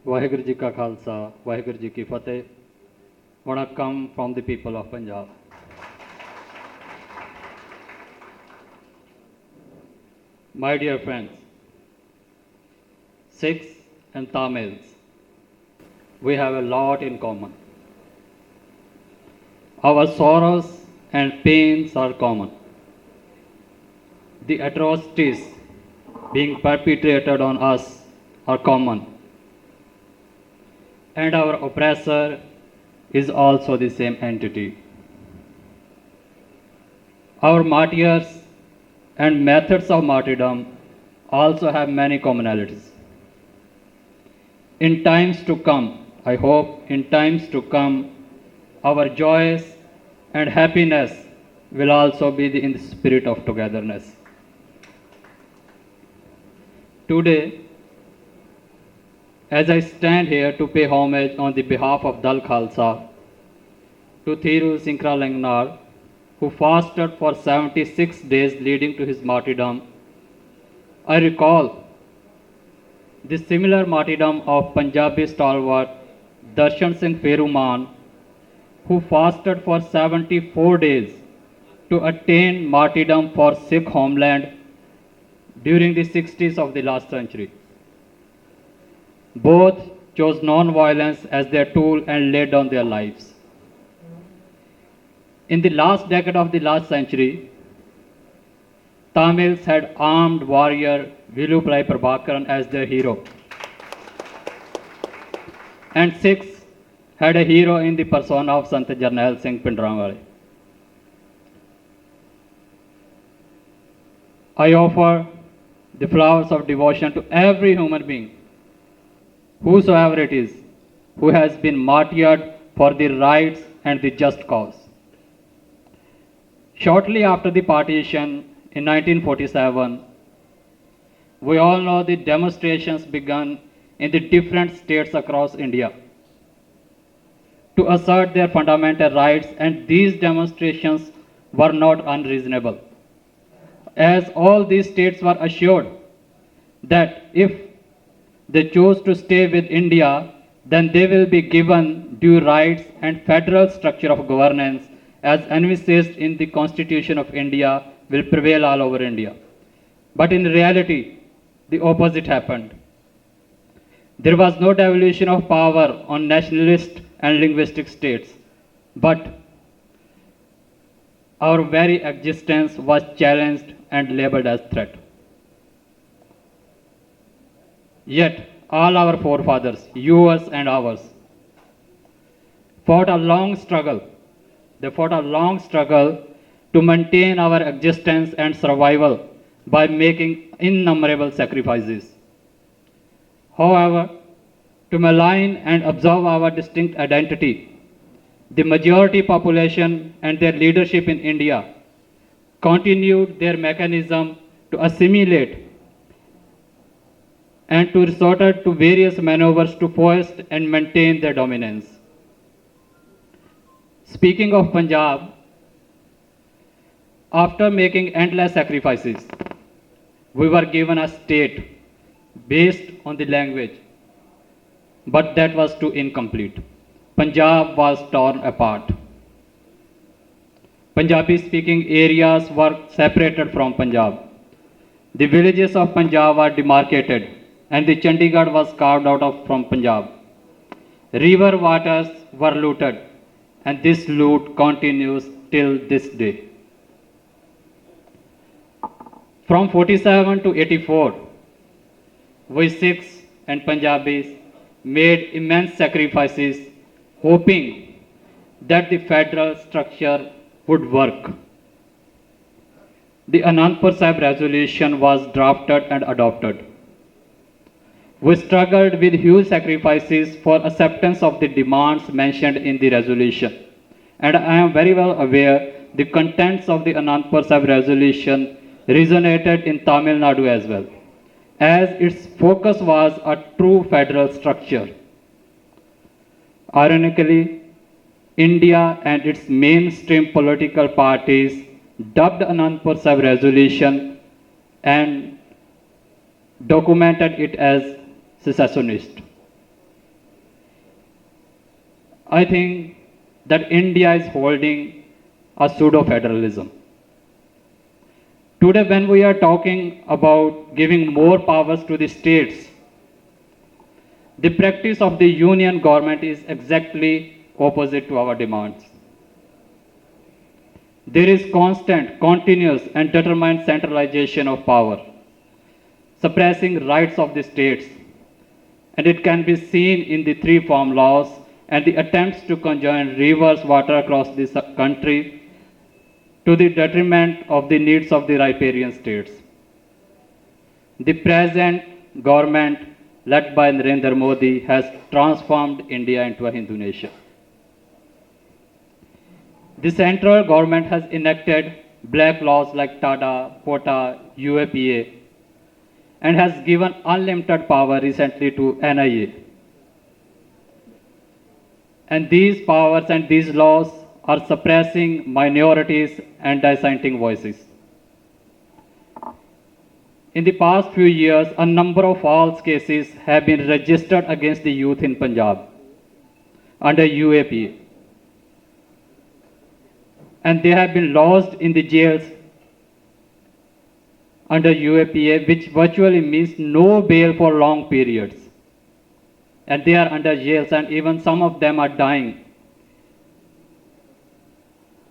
वाहिगुरु जी का खालसा वाहिगुरु जी की फतेह वणक्कम from the people of Punjab. My dear friends, Sikhs and Tamils, we have a lot in common. Our sorrows and pains are common. The atrocities being perpetrated on us are common. And our oppressor is also the same entity. Our martyrs and methods of martyrdom also have many commonalities. In times to come, I hope in times to come, our joys and happiness will also be in the spirit of togetherness. Today, as I stand here to pay homage on the behalf of Dal Khalsa to Thiru Sinkra Lengnar, who fasted for 76 days leading to his martyrdom, I recall the similar martyrdom of Punjabi stalwart Darshan Singh Perumal, who fasted for 74 days to attain martyrdom for Sikh homeland during the 60s of the last century. Both chose non-violence as their tool and laid down their lives. In the last decade of the last century, Tamils had armed warrior Viluplai Prabhakaran as their hero. And Sikhs had a hero in the persona of Sant Jarnail Singh Pindramwale. I offer the flowers of devotion to every human being, whosoever it is, who has been martyred for the rights and the just cause. Shortly after the partition in 1947, we all know the demonstrations began in the different states across India to assert their fundamental rights, and these demonstrations were not unreasonable, as all these states were assured that if they chose to stay with India, then they will be given due rights and federal structure of governance as envisaged in the Constitution of India will prevail all over India. But in reality, the opposite happened. There was no devolution of power on nationalist and linguistic states, but our very existence was challenged and labeled as threat. Yet, all our forefathers, yours and ours, fought a long struggle. They fought a long struggle to maintain our existence and survival by making innumerable sacrifices. However, to malign and observe our distinct identity, the majority population and their leadership in India continued their mechanism to assimilate and to resorted to various maneuvers to foist and maintain their dominance. Speaking of Punjab, after making endless sacrifices, we were given a state based on the language, but that was too incomplete. Punjab was torn apart. Punjabi speaking areas were separated from Punjab. The villages of Punjab were demarcated and the Chandigarh was carved out of from Punjab. River waters were looted and this loot continues till this day. From 47 to 84, we Sikhs and Punjabis made immense sacrifices hoping that the federal structure would work. The Anandpur Sahib resolution was drafted and adopted. We struggled with huge sacrifices for acceptance of the demands mentioned in the resolution. And I am very well aware the contents of the Anandpur Sahib resolution resonated in Tamil Nadu as well, as its focus was a true federal structure. Ironically, India and its mainstream political parties dubbed Anandpur Sahib resolution and documented it as secessionist. I think that India is holding a pseudo federalism. Today, when we are talking about giving more powers to the states, the practice of the union government is exactly opposite to our demands. There is constant, continuous, and determined centralization of power, suppressing rights of the states, and it can be seen in the three farm laws and the attempts to conjoin rivers water across this country to the detriment of the needs of the riparian states. The present government, led by Narendra Modi, has transformed India into a Hindu nation. The central government has enacted black laws like TADA, POTA, UAPA, and has given unlimited power recently to NIA. And these powers and these laws are suppressing minorities and dissenting voices. In the past few years, a number of false cases have been registered against the youth in Punjab under UAPA. And they have been lodged in the jails under UAPA, which virtually means no bail for long periods. And they are under jails, and even some of them are dying.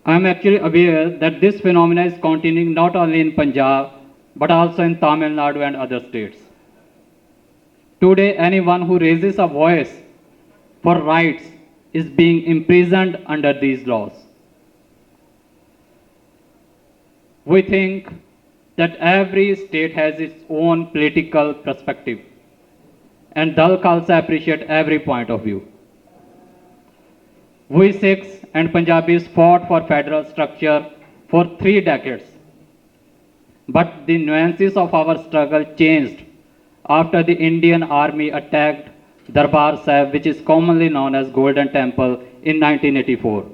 I am actually aware that this phenomenon is continuing not only in Punjab, but also in Tamil Nadu and other states. Today, anyone who raises a voice for rights is being imprisoned under these laws. We think that every state has its own political perspective, and Dal Khalsa appreciate every point of view. We Sikhs and Punjabis fought for federal structure for 3 decades, but the nuances of our struggle changed after the Indian Army attacked Darbar Sahib, which is commonly known as Golden Temple, in 1984.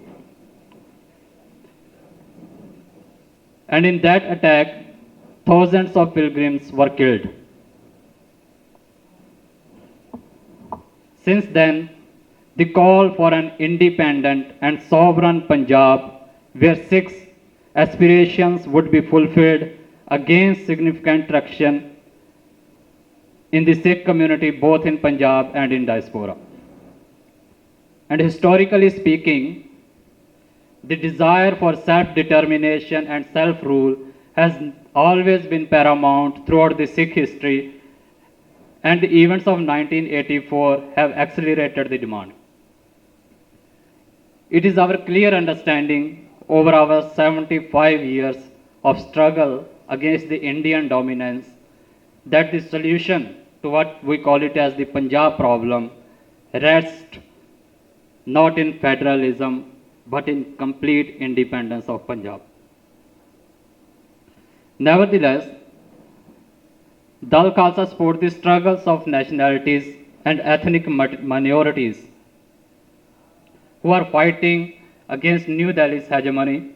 And in that attack, thousands of pilgrims were killed. Since then, the call for an independent and sovereign Punjab, where Sikhs' aspirations would be fulfilled, against significant traction in the Sikh community both in Punjab and in diaspora. And historically speaking, the desire for self-determination and self-rule has always been paramount throughout the Sikh history, and the events of 1984 have accelerated the demand. It is our clear understanding over our 75 years of struggle against the Indian dominance that the solution to what we call it as the Punjab problem rests not in federalism but in complete independence of Punjab. Nevertheless, Dal Khalsa supports the struggles of nationalities and ethnic minorities who are fighting against New Delhi's hegemony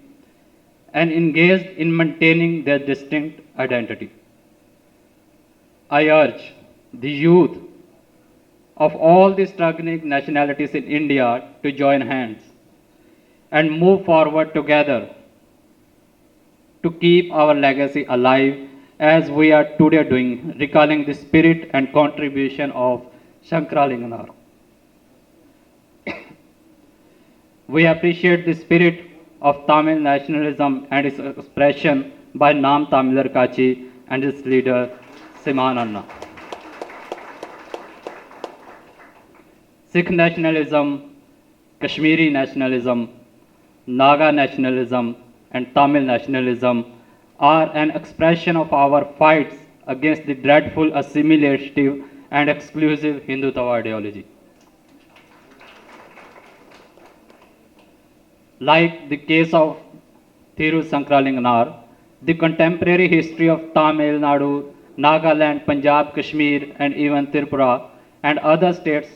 and engaged in maintaining their distinct identity. I urge the youth of all the struggling nationalities in India to join hands and move forward together to keep our legacy alive as we are today doing, recalling the spirit and contribution of Shankaralinganar. We appreciate the spirit of Tamil nationalism and its expression by Nam Tamilar Kachi and its leader Siman Anna. Sikh nationalism, Kashmiri nationalism, Naga nationalism, and Tamil nationalism are an expression of our fights against the dreadful assimilative and exclusive Hindutva ideology. Like the case of Thiru Sankralinganar, the contemporary history of Tamil Nadu, Nagaland, Punjab, Kashmir, and even Tripura and other states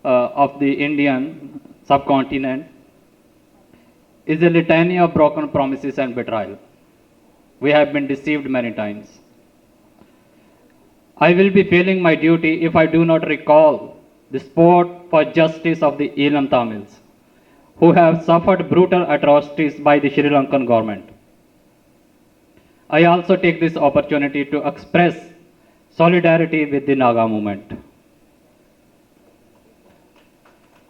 of the Indian subcontinent is a litany of broken promises and betrayal. We have been deceived many times. I will be failing my duty if I do not recall the support for justice of the Elam Tamils, who have suffered brutal atrocities by the Sri Lankan government. I also take this opportunity to express solidarity with the Naga movement.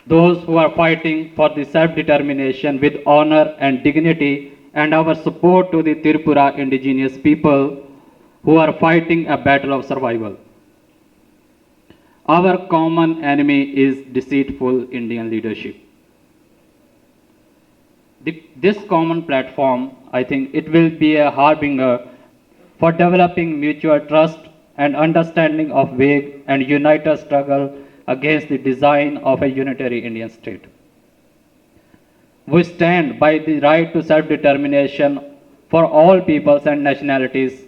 Those who are fighting for the self-determination with honor and dignity, and our support to the Tripura indigenous people who are fighting a battle of survival. Our common enemy is deceitful Indian leadership. This common platform, I think it will be a harbinger for developing mutual trust and understanding of vague and united struggle against the design of a unitary Indian state. We stand by the right to self-determination for all peoples and nationalities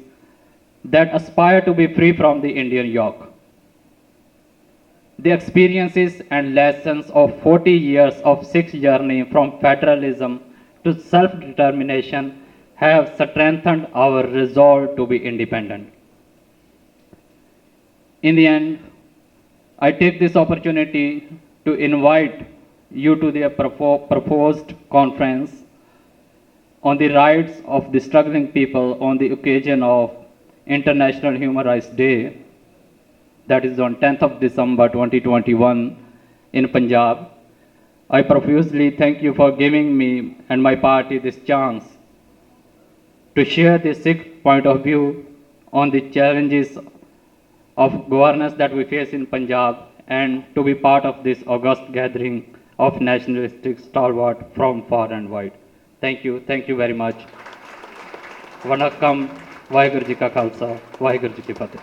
that aspire to be free from the Indian yoke. The experiences and lessons of 40 years of Sikh journey from federalism to self-determination have strengthened our resolve to be independent. In the end, I take this opportunity to invite you to the proposed conference on the rights of the struggling people on the occasion of International Human Rights Day, that is on 10th of December 2021 in Punjab. I profusely thank you for giving me and my party this chance to share the Sikh point of view on the challenges of governance that we face in Punjab and to be part of this august gathering of nationalistic stalwart from far and wide. Thank you very much. Vanakkam, Vaheguru Ji Ka Khalsa, Vaheguru Ji Ki Fateh.